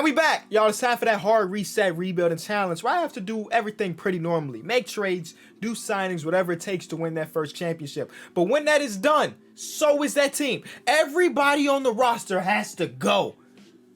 And we back. Y'all, it's time for that hard reset, rebuild, and challenge where I have to do everything pretty normally. Make trades, do signings, whatever it takes to win that first championship. But when that is done, so is that team. Everybody on the roster has to go.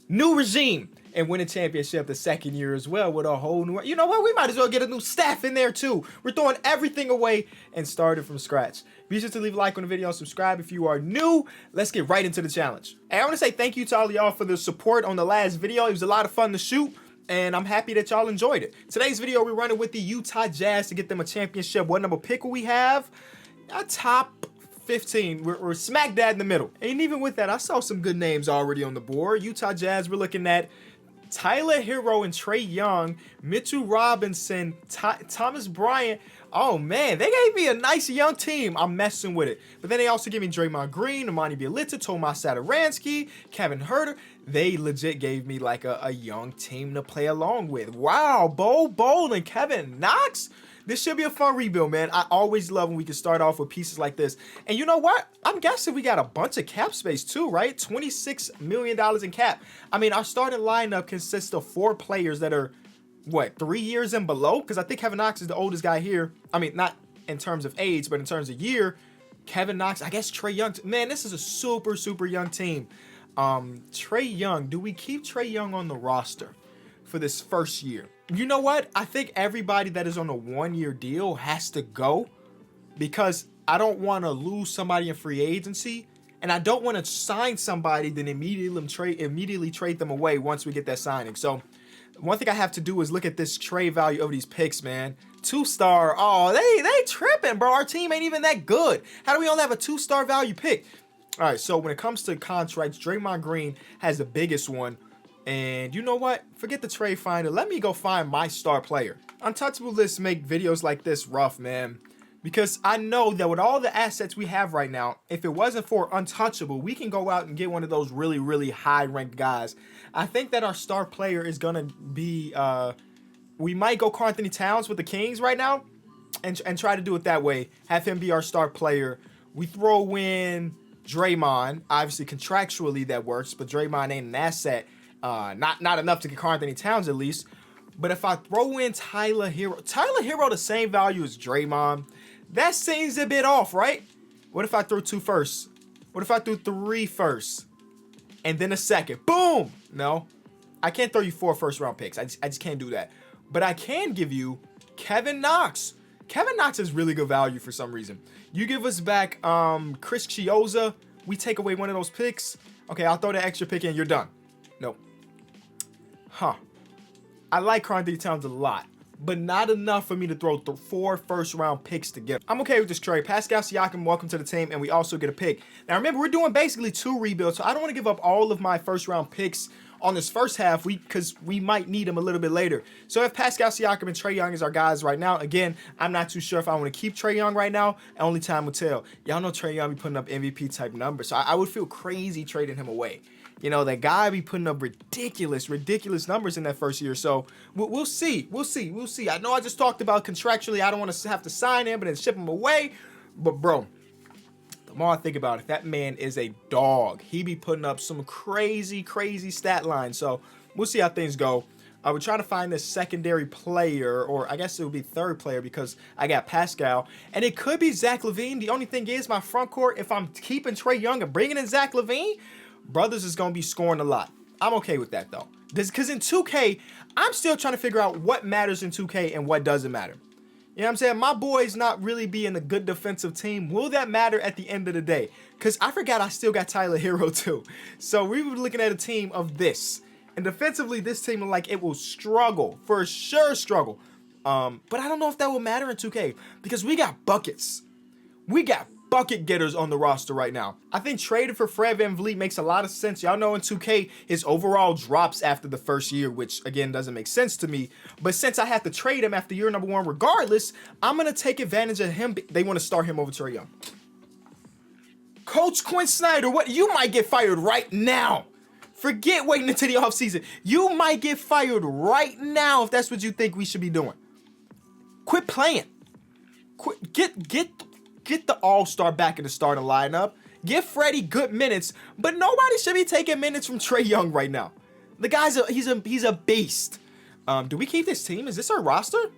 New regime. And win a championship the second year as well with a whole new... You know what? We might as well get a new staff in there too. We're throwing everything away and starting from scratch. Be sure to leave a like on the video and subscribe if you are new. Let's get right into the challenge. And I want to say thank you to all of y'all for the support on the last video. It was a lot of fun to shoot, and I'm happy that y'all enjoyed it. Today's video, we're running with the Utah Jazz to get them a championship. What number pick will we have? A top 15. We're smack dab in the middle. And even with that, I saw some good names already on the board. Utah Jazz, we're looking at Tyler Hero and Trae Young, Mitchell Robinson, Thomas Bryant. Oh man, they gave me a nice young team. I'm messing with it. But then they also gave me Draymond Green, Amani Bielitsa, Tomas Satoransky, Kevin Huerter. They legit gave me like a young team to play along with. Wow, Bol and Kevin Knox. This should be a fun rebuild, man. I always love when we can start off with pieces like this. And you know what? I'm guessing we got a bunch of cap space too, right? $26 million in cap. I mean, our starting lineup consists of 4 players that are, what, 3 years and below? Because I think Kevin Knox is the oldest guy here. I mean, not in terms of age, but in terms of year. Kevin Knox, I guess Trae Young. Man, this is a super, super young team. Trae Young, do we keep Trae Young on the roster for this first year? You know what? I think everybody that is on a 1-year deal has to go because I don't want to lose somebody in free agency, and I don't want to sign somebody then immediately trade them away once we get that signing. So one thing I have to do is look at this trade value of these picks, man. 2-star. Oh, they tripping, bro. Our team ain't even that good. How do we only have a 2-star value pick? All right, so when it comes to contracts, Draymond Green has the biggest one. And you know what? Forget the trade finder. Let me go find my star player. Untouchable lists make videos like this rough, man. Because I know that with all the assets we have right now, if it wasn't for Untouchable, we can go out and get one of those really, really high-ranked guys. I think that our star player is going to be... we might go Karl Anthony Towns with the Kings right now and try to do it that way. Have him be our star player. We throw in Draymond. Obviously, contractually, that works. But Draymond ain't an asset. Not enough to get Karl Anthony Towns at least. But if I throw in Tyler Hero the same value as Draymond, that seems a bit off, right? What if I threw 2 firsts? What if I threw 3 firsts? And then a second? Boom! No, I can't throw you 4 first-round picks. I just can't do that. But I can give you Kevin Knox. Kevin Knox is really good value for some reason. You give us back Chris Chiozza. We take away one of those picks. Okay, I'll throw the extra pick in. You're done. Nope. Huh. I like Karl Anthony Towns a lot, but not enough for me to throw 4 first-round picks together. I'm okay with this trade. Pascal Siakam, welcome to the team, and we also get a pick. Now, remember, we're doing basically 2 rebuilds, so I don't want to give up all of my first-round picks on this first half because we might need them a little bit later. So if Pascal Siakam and Trae Young is our guys right now, again, I'm not too sure if I want to keep Trae Young right now. Only time will tell. Y'all know Trae Young be putting up MVP-type numbers, so I would feel crazy trading him away. You know, that guy be putting up ridiculous numbers in that first year. So we'll see. I know I just talked about contractually, I don't want to have to sign him and then ship him away. But, bro, the more I think about it, that man is a dog. He be putting up some crazy stat lines. So we'll see how things go. We're trying to find this secondary player, or I guess it would be third player because I got Pascal. And it could be Zach LaVine. The only thing is my front court, if I'm keeping Trae Young and bringing in Zach LaVine, brothers is going to be scoring a lot. I'm okay with that, though. Because in 2K, I'm still trying to figure out what matters in 2K and what doesn't matter. You know what I'm saying? My boys not really being a good defensive team. Will that matter at the end of the day? Because I forgot I still got Tyler Hero, too. So we were looking at a team of this. And defensively, this team, like, it will struggle. For sure struggle. But I don't know if that will matter in 2K. Because we got buckets. We got bucket getters on the roster right now. I think trading for Fred VanVleet makes a lot of sense. Y'all know in 2K, his overall drops after the first year, which again doesn't make sense to me. But since I have to trade him after year number 1 regardless, I'm going to take advantage of him. They want to start him over Trae Young. Coach Quinn Snyder, what? You might get fired right now. Forget waiting until the offseason. You might get fired right now if that's what you think we should be doing. Quit playing. Quit. Get the all-star back in the starting lineup. Give Freddie good minutes, but nobody should be taking minutes from Trae Young right now. The guy's he's a beast. Do we keep this team? Is this our roster?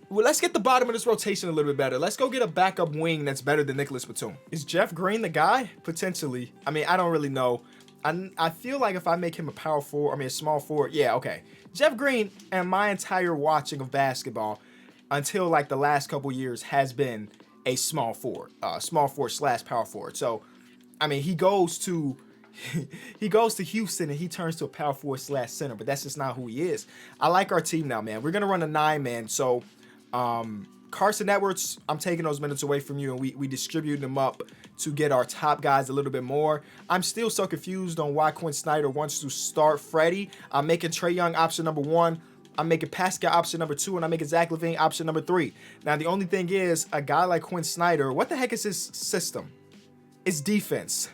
Well, let's get the bottom of this rotation a little bit better. Let's go get a backup wing that's better than Nicholas Batum. Is Jeff Green the guy? Potentially. I mean, I don't really know. I feel like if I make him a power forward, I mean a small forward, yeah, okay. Jeff Green and my entire watching of basketball until like the last couple years has been a small forward slash power forward. So, I mean, he goes to Houston and he turns to a power forward slash center, but that's just not who he is. I like our team now, man. We're gonna run a 9-man, so Carson Edwards, I'm taking those minutes away from you, and we distribute them up to get our top guys a little bit more. I'm still so confused on why Quinn Snyder wants to start Freddie. I'm making Trae Young option number 1. I'm making Pascal option number 2, and I'm making Zach LaVine option number 3. Now, the only thing is, a guy like Quinn Snyder, what the heck is his system? It's defense.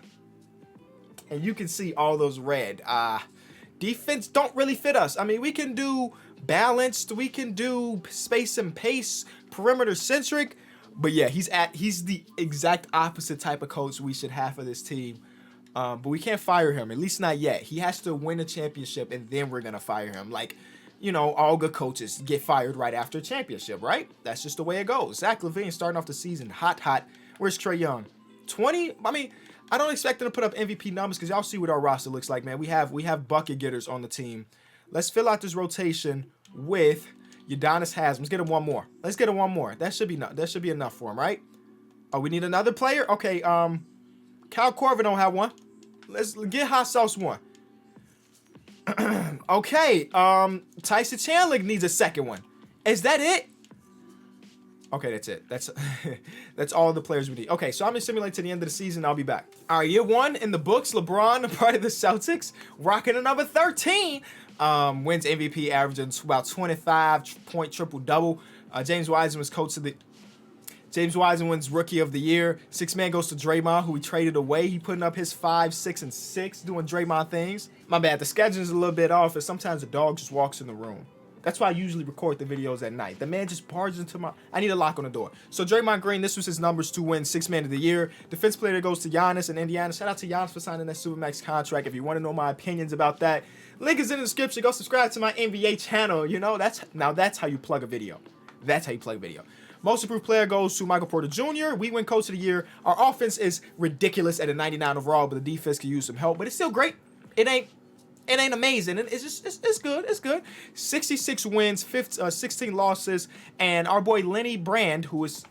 And you can see all those red. Defense don't really fit us. I mean, we can do balanced, we can do space and pace, perimeter centric, but yeah, he's the exact opposite type of coach we should have for this team. But we can't fire him, at least not yet. He has to win a championship and then we're gonna fire him. Like, you know, all good coaches get fired right after a championship, right? That's just the way it goes. Zach LaVine starting off the season hot. Where's Trae Young? 20. I mean, I don't expect him to put up MVP numbers because y'all see what our roster looks like, man. We have bucket getters on the team. Let's fill out this rotation with Udonis Haslem. Let's get him one more. That should be enough for him, right? Oh, we need another player? Okay, Kyle Korver don't have one. Let's get Hot Sauce one. Okay, Tyson Chandler needs a second one. Is that it? Okay, that's it. That's all the players we need. Okay, so I'm gonna simulate to the end of the season. I'll be back. All right, year 1 in the books. LeBron, part of the Celtics, rocking a number 13. Wins MVP, averaging about 25-point triple-double. James Wiseman was coach of the. James Wiseman wins Rookie of the Year. 6th man goes to Draymond, who he traded away. He putting up his 5, 6, and 6, doing Draymond things. My bad. The schedule is a little bit off, and sometimes the dog just walks in the room. That's why I usually record the videos at night. The man just barges into my... I need a lock on the door. So Draymond Green, this was his numbers to win 6th man of the year. Defense player goes to Giannis in Indiana. Shout out to Giannis for signing that Supermax contract. If you want to know my opinions about that, link is in the description. Go subscribe to my NBA channel. You know, that's how you plug a video. Most improved player goes to Michael Porter Jr. We win coach of the year. Our offense is ridiculous at a 99 overall, but the defense could use some help. But it's still great. It ain't amazing. It's good. It's good. 66 wins, 16 losses, and our boy Lenny Brand, who is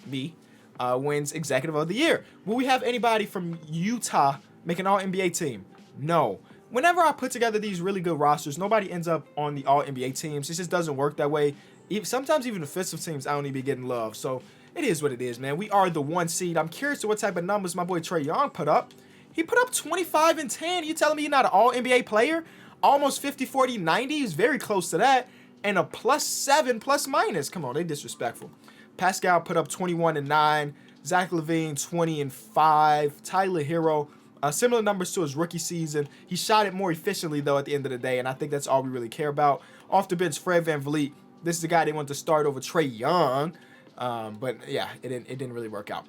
me, wins Executive of the Year. Will we have anybody from Utah make an All-NBA team? No. Whenever I put together these really good rosters, nobody ends up on the All-NBA teams. It just doesn't work that way. Sometimes even defensive teams, I don't even be getting love. So it is what it is, man. We are the 1 seed. I'm curious to what type of numbers my boy Trae Young put up. He put up 25 and 10. You telling me he's not an All-NBA player? Almost 50, 40, 90. He's very close to that. And a +7, ±. Come on, they disrespectful. Pascal put up 21 and 9. Zach LaVine, 20 and 5. Tyler Hero, similar numbers to his rookie season. He shot it more efficiently, though, at the end of the day. And I think that's all we really care about. Off the bench, Fred VanVleet. This is the guy they want to start over Trae Young. But, yeah, it didn't really work out.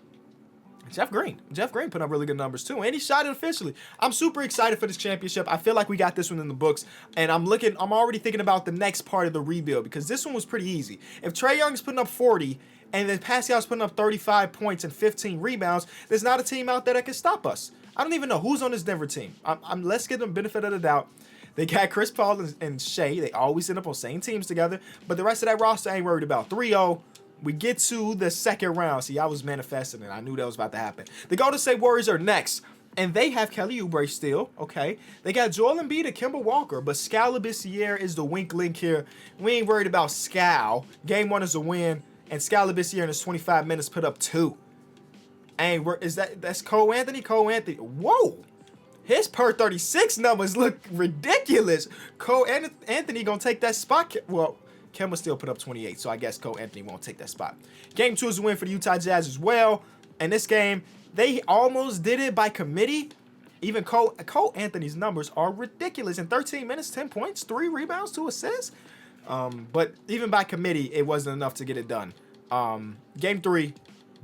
Jeff Green put up really good numbers too, and he shot it officially. I'm super excited for this championship. I feel like we got this one in the books, and I'm already thinking about the next part of the rebuild because this one was pretty easy. If Trae Young's putting up 40 and then Pascal's putting up 35 points and 15 rebounds, there's not a team out there that can stop us. I don't even know who's on this Denver team. Let's give them benefit of the doubt. They got Chris Paul and Shea. They always end up on same teams together, but the rest of that roster I ain't worried about. 3-0. We get to the second round. See, I was manifesting it. I knew that was about to happen. The Golden State Warriors are next, and they have Kelly Oubre still, okay? They got Joel Embiid and Kemba Walker, but Skal Labissiere is the wink link here. We ain't worried about Skal. Game 1 is a win, and Skal Labissiere in his 25 minutes put up 2. That's Cole Anthony? Cole Anthony. Whoa! His per 36 numbers look ridiculous. Cole Anthony gonna take that spot. Well, Kemba still put up 28, so I guess Cole Anthony won't take that spot. Game 2 is a win for the Utah Jazz as well. And this game, they almost did it by committee. Even Cole Anthony's numbers are ridiculous. In 13 minutes, 10 points, 3 rebounds, 2 assists. But even by committee, it wasn't enough to get it done. Game 3,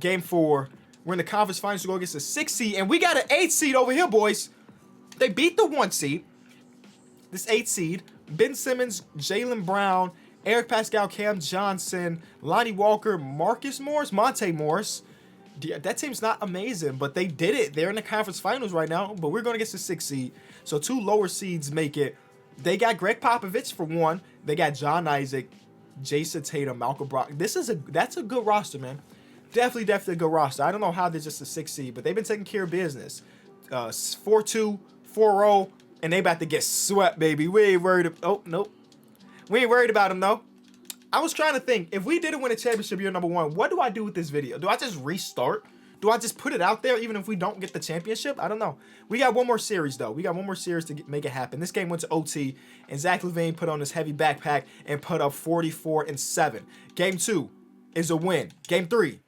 Game 4, we're in the conference finals to go against the 6 seed, and we got an 8 seed over here, boys. They beat the 1 seed. this 8 seed. Ben Simmons, Jaylen Brown, Eric Pascal, Cam Johnson, Lonnie Walker, Marcus Morris, Monte Morris. That team's not amazing, but they did it. They're in the conference finals right now, but we're going against the 6 seed. So 2 lower seeds make it. They got Greg Popovich for 1. They got John Isaac, Jason Tatum, Malcolm Brogdon. That's a good roster, man. Definitely a good roster. I don't know how they're just a 6 seed, but they've been taking care of business. 4-2, 4-0, and they about to get swept, baby. We ain't worried. Oh, nope. We ain't worried about them, though. I was trying to think, if we didn't win a championship year number 1, what do I do with this video? Do I just restart? Do I just put it out there even if we don't get the championship? I don't know. We got one more series, though. We got one more series to make it happen. This game went to OT, and Zach LaVine put on his heavy backpack and put up 44-7. Game 2 is a win. Game 3.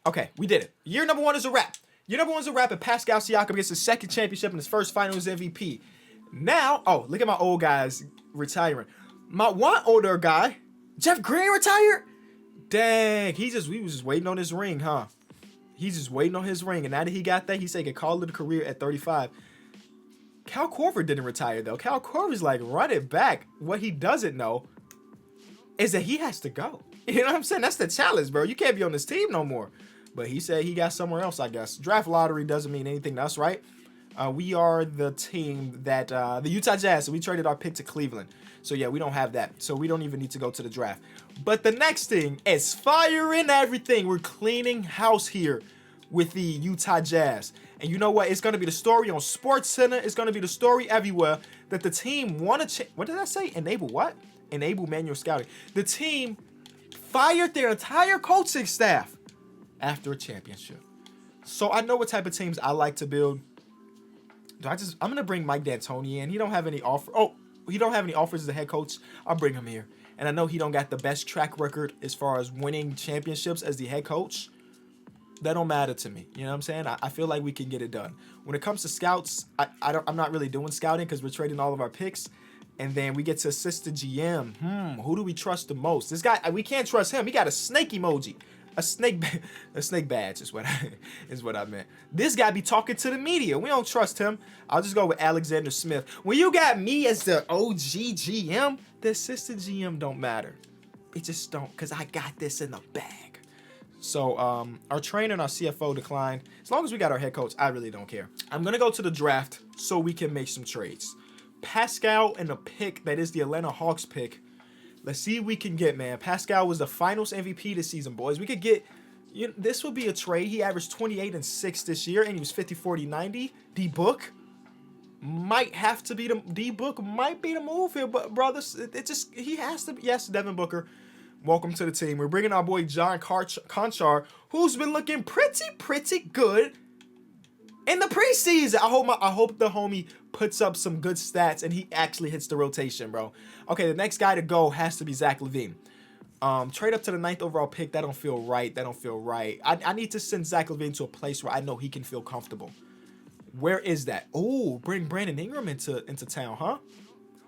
Okay, we did it. Year number 1 is a wrap. Year number 1 is a wrap, and Pascal Siakam gets his 2nd championship and his first finals MVP. Now, oh, look at my old guys retiring. My one older guy, Jeff Green, retired? Dang, we was just waiting on his ring, huh? He's just waiting on his ring, and now that he got that, he said he could call it a career at 35. Cal Korver didn't retire, though. Cal Korver's like, run it back. What he doesn't know is that he has to go. You know what I'm saying? That's the challenge, bro. You can't be on this team no more. But he said he got somewhere else, I guess. Draft lottery doesn't mean anything to us, right? We are the team that, the Utah Jazz, so we traded our pick to Cleveland. So, yeah, we don't have that. So, we don't even need to go to the draft. But the next thing is fire in everything. We're cleaning house here with the Utah Jazz. And you know what? It's going to be the story on SportsCenter. It's going to be the story everywhere that the team won what did I say? Enable what? Enable manual scouting. The team fired their entire coaching staff after a championship. So, I know what type of teams I like to build. I'm going to bring Mike D'Antoni in. He don't have any offers as a head coach. I'll bring him here. And I know he don't got the best track record as far as winning championships as the head coach. That don't matter to me. You know what I'm saying? I feel like we can get it done. When it comes to scouts, I'm not really doing scouting because we're trading all of our picks. And then we get to assist the GM. Who do we trust the most? This guy, we can't trust him. He got a snake emoji. A snake badge is what I meant. This guy be talking to the media. We don't trust him. I'll just go with Alexander Smith. When you got me as the OG GM, the assistant GM don't matter. It just don't, because I got this in the bag. So our trainer and our CFO declined. As long as we got our head coach, I really don't care. I'm going to go to the draft so we can make some trades. Pascal and the pick that is the Atlanta Hawks pick. Let's see what we can get, man. Pascal was the finals MVP this season, boys. We could get, this would be a trade. He averaged 28 and 6 this year, and he was 50, 40, 90. D-Book might have to be D-Book might be the move here, but brothers, he has to be. Yes, Devin Booker, welcome to the team. We're bringing our boy John Conchar, who's been looking pretty good in the preseason. I hope the homie puts up some good stats and he actually hits the rotation, bro. Okay, the next guy to go has to be Zach LaVine. Trade up to the 9th overall pick. That don't feel right. I need to send Zach LaVine to a place where I know he can feel comfortable. Where is that? Oh, bring Brandon Ingram into town, huh?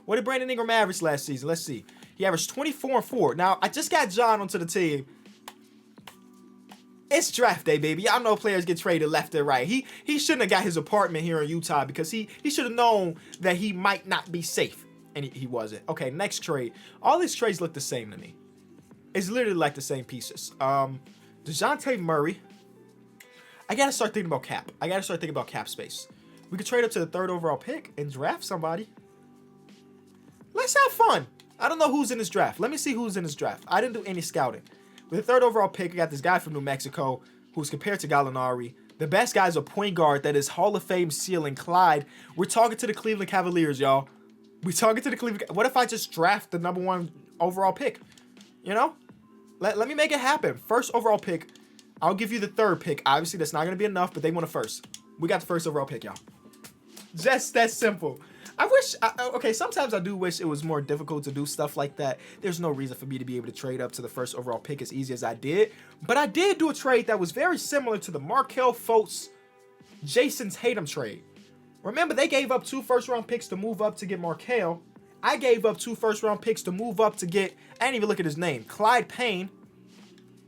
What did Brandon Ingram average last season? Let's see. He averaged 24 and 4. Now, I just got John onto the team. It's draft day, baby. Y'all know players get traded left and right. He shouldn't have got his apartment here in Utah because he should have known that he might not be safe. And he wasn't. Okay, next trade. All these trades look the same to me. It's literally like the same pieces. DeJounte Murray. I got to start thinking about cap. I got to start thinking about cap space. We could trade up to the 3rd overall pick and draft somebody. Let's have fun. I don't know who's in this draft. Let me see who's in this draft. I didn't do any scouting. With the 3rd overall pick, we got this guy from New Mexico who's compared to Gallinari. The best guy is a point guard that is Hall of Fame ceiling, Clyde. We're talking to the Cleveland Cavaliers, y'all. We're talking to the Cleveland. What if I just draft the number 1 overall pick? You know? Let me make it happen. 1st overall pick. I'll give you the 3rd pick. Obviously, that's not going to be enough, but they want a 1st. We got the 1st overall pick, y'all. Just that simple. Okay, sometimes I do wish it was more difficult to do stuff like that. There's no reason for me to be able to trade up to the 1st overall pick as easy as I did. But I did do a trade that was very similar to the Markelle Fultz, Jason Tatum trade. Remember, they gave up 2 first-round picks to move up to get Markelle. I gave up 2 first-round picks to move up to get, I didn't even look at his name, Clyde Payne.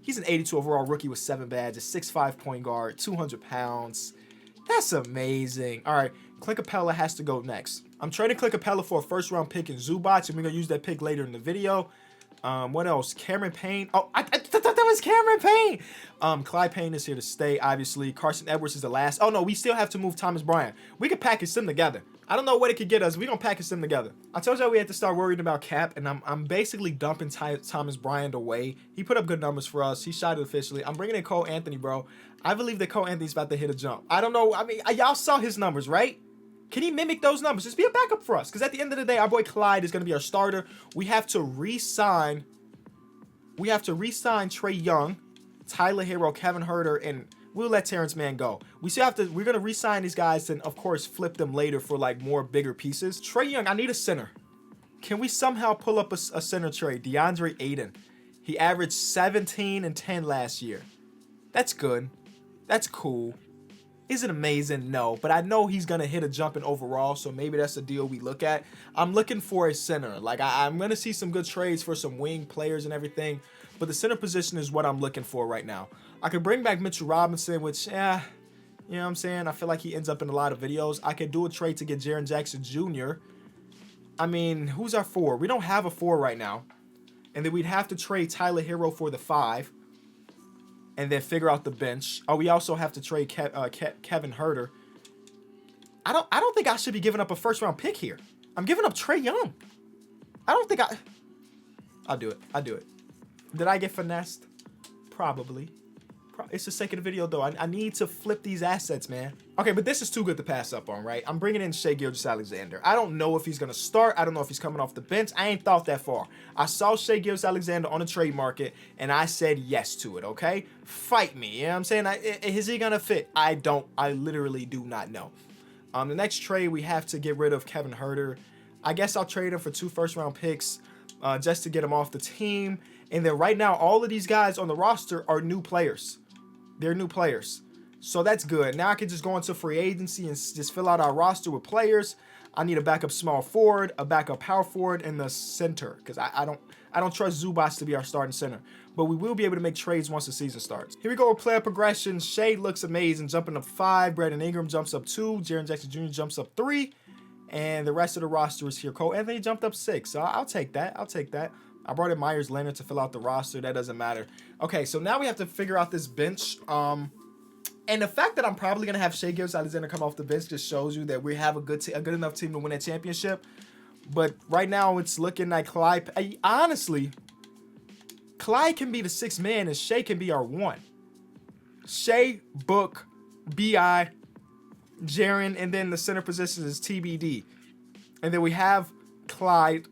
He's an 82 overall rookie with 7 badges, 6'5" point guard, 200 pounds. That's amazing. All right, Clint Capella has to go next. I'm trading Clint Capella for a first-round pick in Zubac, and we're going to use that pick later in the video. What else? Cameron Payne. Oh, I thought that was Cameron Payne. Clyde Payne is here to stay, obviously. Carson Edwards is the last. Oh, no, we still have to move Thomas Bryant. We could package them together. I don't know what it could get us. We're going to package them together. I told y'all we had to start worrying about cap, and I'm basically dumping Thomas Bryant away. He put up good numbers for us. He shot it officially. I'm bringing in Cole Anthony, bro. I believe that Cole Anthony's about to hit a jump. I don't know. I mean, y'all saw his numbers, right? Can he mimic those numbers? Just be a backup for us. Because at the end of the day, our boy Clyde is going to be our starter. We have to re-sign Trae Young, Tyler Hero, Kevin Huerter, and we'll let Terrence Mann go. We're going to re-sign these guys and, of course, flip them later for, like, more bigger pieces. Trae Young, I need a center. Can we somehow pull up a center trade? DeAndre Ayton. He averaged 17 and 10 last year. That's good. That's cool. Is it amazing? No, but I know he's going to hit a jump in overall, so maybe that's a deal we look at. I'm looking for a center. Like, I'm going to see some good trades for some wing players and everything, but the center position is what I'm looking for right now. I could bring back Mitchell Robinson, which, you know what I'm saying? I feel like he ends up in a lot of videos. I could do a trade to get Jaren Jackson Jr. I mean, who's our 4? We don't have a 4 right now. And then we'd have to trade Tyler Hero for the 5. And then figure out the bench. Oh, we also have to trade Kevin Huerter. I don't think I should be giving up a first-round pick here. I'm giving up Trae Young. I don't think I'll do it. I'll do it. Did I get finessed? Probably. It's the sake of the video, though. I need to flip these assets, man. Okay, but this is too good to pass up on, right? I'm bringing in Shai Gilgeous-Alexander. I don't know if he's going to start. I don't know if he's coming off the bench. I ain't thought that far. I saw Shai Gilgeous-Alexander on the trade market, and I said yes to it, okay? Fight me, you know what I'm saying? Is he going to fit? I literally do not know. The next trade, we have to get rid of Kevin Huerter. I guess I'll trade him for 2 first-round picks just to get him off the team. And then right now, all of these guys on the roster are new players. They're new players. So that's good. Now I can just go into free agency and just fill out our roster with players. I need a backup small forward, a backup power forward, and the center. Because I don't trust Zubac to be our starting center. But we will be able to make trades once the season starts. Here we go with player progression. Shai looks amazing, jumping up 5. Brandon Ingram jumps up 2. Jaren Jackson Jr. jumps up 3. And the rest of the roster is here. Cole Anthony jumped up 6. So I'll take that. I'll take that. I brought in Myers Leonard to fill out the roster. That doesn't matter. Okay, so now we have to figure out this bench. And the fact that I'm probably going to have Shai Gilgeous-Alexander come off the bench just shows you that we have a good enough team to win a championship. But right now, it's looking like Clyde. Honestly, Clyde can be the 6th man and Shai can be our 1. Shai, Book, B.I., Jaren, and then the center position is TBD. And then we have Clyde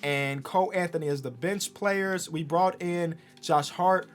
and Cole Anthony as the bench players. We brought in Josh Hart.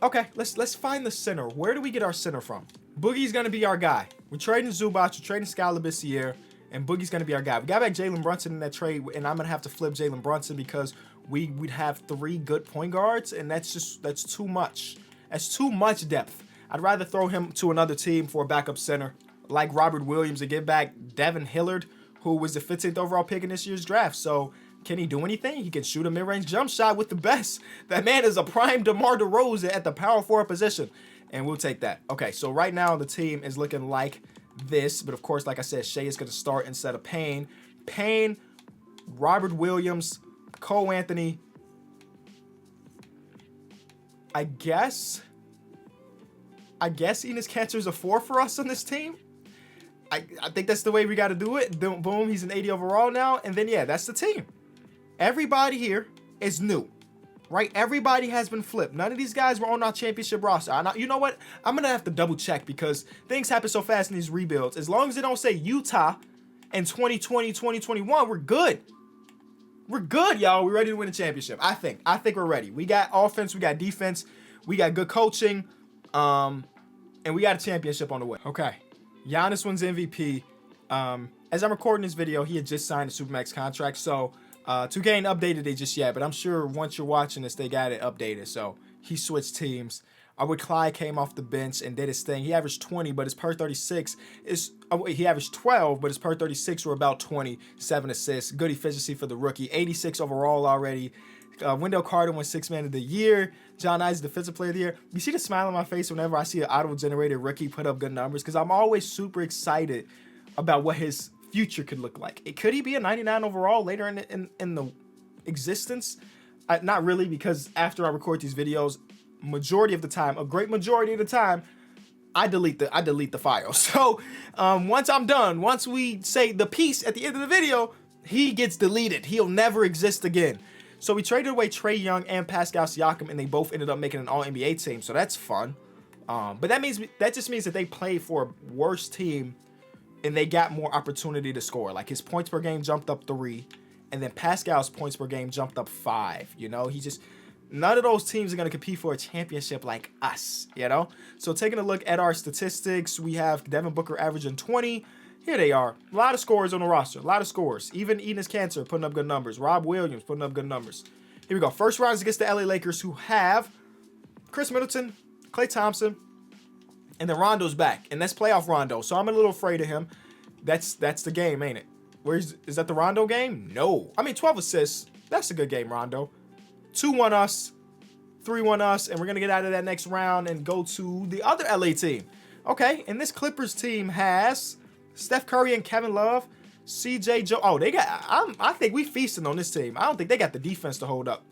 Okay, let's find the center. Where do we get our center from? Boogie's going to be our guy. We're trading Zubac, we're trading Skal Labissiere, and Boogie's going to be our guy. We got back Jalen Brunson in that trade, and I'm going to have to flip Jalen Brunson because we'd have 3 good point guards, and that's too much. That's too much depth. I'd rather throw him to another team for a backup center like Robert Williams and get back Devin Hillard, who was the 15th overall pick in this year's draft. So can he do anything? He can shoot a mid-range jump shot with the best. That man is a prime DeMar DeRozan at the power forward position, and we'll take that. Okay, so right now the team is looking like this, but of course, like I said, Shai is going to start instead of Payne. Payne, Robert Williams, Cole Anthony. I guess Enes Kanter is a 4 for us on this team. I think that's the way we got to do it. Boom, he's an 80 overall now. And then, yeah, that's the team. Everybody here is new, right? Everybody has been flipped. None of these guys were on our championship roster. You know what? I'm going to have to double check because things happen so fast in these rebuilds. As long as they don't say Utah in 2020, 2021, we're good. We're good, y'all. We're ready to win a championship. I think we're ready. We got offense. We got defense. We got good coaching. And we got a championship on the way. Okay. Giannis wins MVP. As I'm recording this video, he had just signed a Supermax contract. So 2K ain't updated it just yet, but I'm sure once you're watching this, they got it updated. So he switched teams. Clyde came off the bench and did his thing. He averaged 20, but his per 36 is... he averaged 12, but his per 36 were about 20, 7 assists. Good efficiency for the rookie. 86 overall already. Wendell Carter won 6th man of the year. John Ice, defensive player of the year. You see the smile on my face whenever I see an auto-generated rookie put up good numbers because I'm always super excited about what his future could look like. Could he be a 99 overall later in the existence? Not really, because after I record these videos, majority of the time, a great majority of the time, I delete the file. So once I'm done, once we say the piece at the end of the video, he gets deleted. He'll never exist again. So we traded away Trae Young and Pascal Siakam, and they both ended up making an All-NBA team. So that's fun. But that just means that they played for a worse team, and they got more opportunity to score. Like his points per game jumped up 3, and then Pascal's points per game jumped up 5. You know, none of those teams are going to compete for a championship like us, you know? So taking a look at our statistics, we have Devin Booker averaging 20. Here they are. A lot of scores on the roster. A lot of scores. Even Enes Kanter putting up good numbers. Rob Williams putting up good numbers. Here we go. First round is against the LA Lakers, who have Chris Middleton, Klay Thompson, and then Rondo's back. And that's playoff Rondo. So I'm a little afraid of him. That's the game, ain't it? Is that the Rondo game? No. I mean, 12 assists. That's a good game, Rondo. 2-1 us, 3-1 us, and we're going to get out of that next round and go to the other LA team. Okay, and this Clippers team has Steph Curry and Kevin Love, CJ Joe. Oh, I think we feasting on this team. I don't think they got the defense to hold up,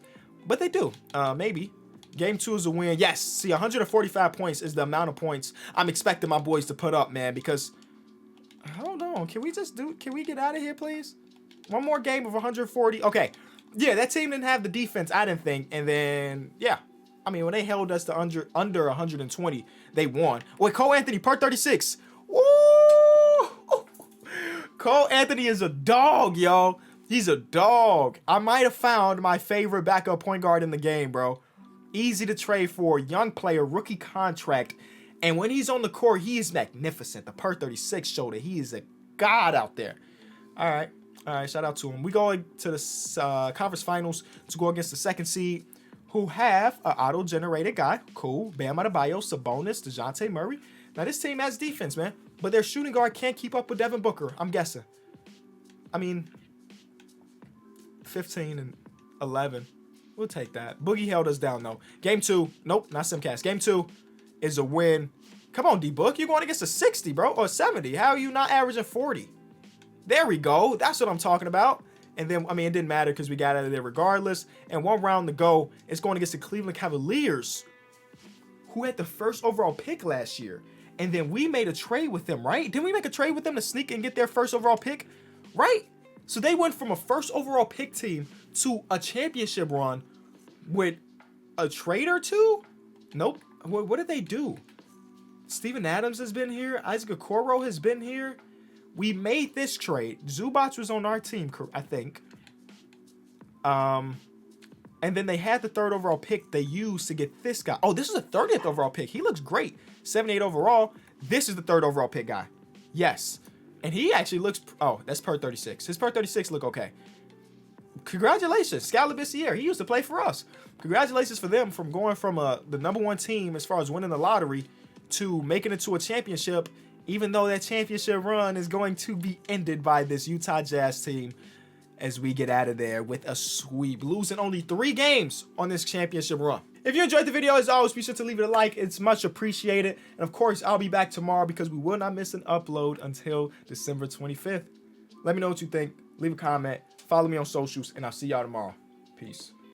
but they do. Maybe. Game 2 is a win. Yes, see, 145 points is the amount of points I'm expecting my boys to put up, man, because, hold on, can we get out of here, please? One more game of 140. Okay. Yeah, that team didn't have the defense, I didn't think. And then, yeah. I mean, when they held us to under 120, they won. Wait, Cole Anthony, part 36. Woo! Cole Anthony is a dog, y'all. He's a dog. I might have found my favorite backup point guard in the game, bro. Easy to trade for, young player, rookie contract. And when he's on the court, he is magnificent. The part 36 showed that he is a god out there. All right. Shout out to him. We go to the conference finals to go against the second seed, who have an auto-generated guy. Cool. Bam Adebayo, Sabonis, DeJounte Murray. Now, this team has defense, man. But their shooting guard can't keep up with Devin Booker, I'm guessing. I mean, 15 and 11. We'll take that. Boogie held us down, though. Game 2. Nope, not Simcast. Game 2 is a win. Come on, D-Book. You're going against a 60, bro, or 70. How are you not averaging 40? There we go. That's what I'm talking about. And then, I mean, it didn't matter because we got out of there regardless. And one round to go. It's going against the Cleveland Cavaliers, who had the first overall pick last year. And then we made a trade with them, right? Didn't we make a trade with them to sneak and get their first overall pick? Right? So they went from a first overall pick team to a championship run with a trade or two? Nope. What did they do? Steven Adams has been here. Isaac Okoro has been here. We made this trade. Zubac was on our team, I think. And then they had the third overall pick they used to get this guy. Oh, this is a 30th overall pick. He looks great. 78 overall. This is the third overall pick guy. Yes. And he actually looks... Oh, that's per 36. His per 36 look okay. Congratulations. Scal Labissiere. He used to play for us. Congratulations for them from going from the number 1 team as far as winning the lottery to making it to a championship, even though that championship run is going to be ended by this Utah Jazz team as we get out of there with a sweep, losing only 3 games on this championship run. If you enjoyed the video, as always, be sure to leave it a like. It's much appreciated. And of course, I'll be back tomorrow because we will not miss an upload until December 25th. Let me know what you think. Leave a comment. Follow me on socials, and I'll see y'all tomorrow. Peace.